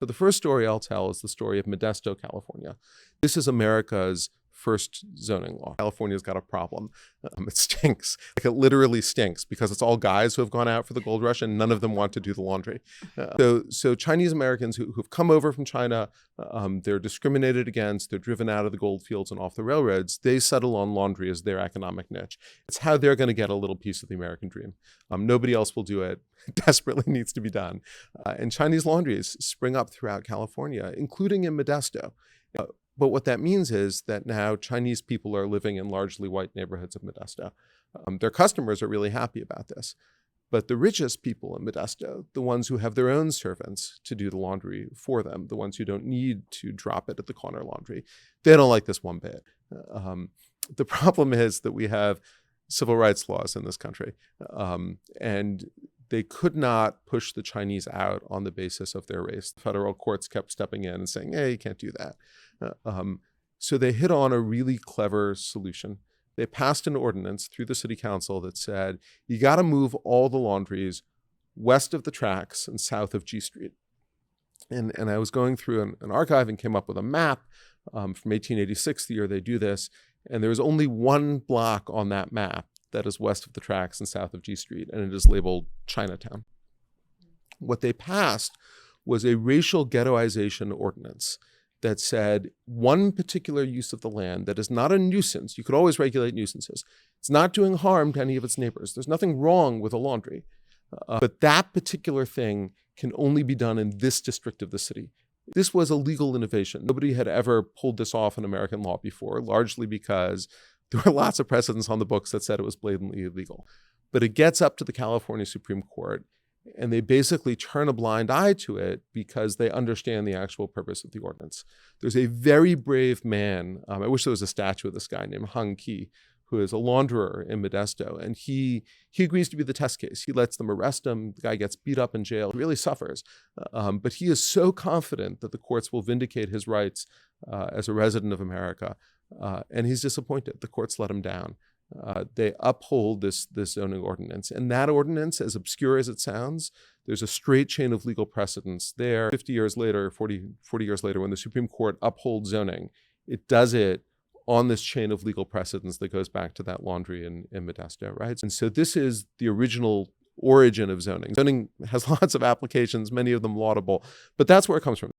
So the first story I'll tell is the story of Modesto, California. This is America's first zoning law. California's got a problem. It stinks. Like, it literally stinks because it's all guys who have gone out for the gold rush and none of them want to do the laundry. So Chinese Americans who've come over from China, they're discriminated against, they're driven out of the gold fields and off the railroads. They settle on laundry as their economic niche. It's how they're going to get a little piece of the American dream. Nobody else will do it. It desperately needs to be done. And Chinese laundries spring up throughout California, including in Modesto. But what that means is that now Chinese people are living in largely white neighborhoods of Modesto. Their customers are really happy about this. But the richest people in Modesto, the ones who have their own servants to do the laundry for them, the ones who don't need to drop it at the corner laundry, they don't like this one bit. The problem is that we have civil rights laws in this country, and they could not push the Chinese out on the basis of their race. The federal courts kept stepping in and saying, hey, you can't do that. So they hit on a really clever solution. They passed an ordinance through the city council that said, you got to move all the laundries west of the tracks and south of G Street. And I was going through an archive and came up with a map from 1886, the year they do this. And there was only one block on that map that is west of the tracks and south of G Street, and it is labeled Chinatown. What they passed was a racial ghettoization ordinance that said one particular use of the land that is not a nuisance. You could always regulate nuisances. It's not doing harm to any of its neighbors. There's nothing wrong with a laundry. But that particular thing can only be done in this district of the city. This was a legal innovation. Nobody had ever pulled this off in American law before, largely because there were lots of precedents on the books that said it was blatantly illegal. But it gets up to the California Supreme Court, and they basically turn a blind eye to it because they understand the actual purpose of the ordinance. There's a very brave man, I wish there was a statue of this guy named Hung Ki, who is a launderer in Modesto, and he agrees to be the test case. He lets them arrest him. The guy gets beat up in jail, really suffers. But he is so confident that the courts will vindicate his rights as a resident of America, and he's disappointed. The courts let him down. They uphold this zoning ordinance. And that ordinance, as obscure as it sounds, there's a straight chain of legal precedents there. 50 years later, 40 years later, when the Supreme Court upholds zoning, it does it on this chain of legal precedents that goes back to that laundry in Modesto, right? And so this is the original origin of zoning. Zoning has lots of applications, many of them laudable, but that's where it comes from.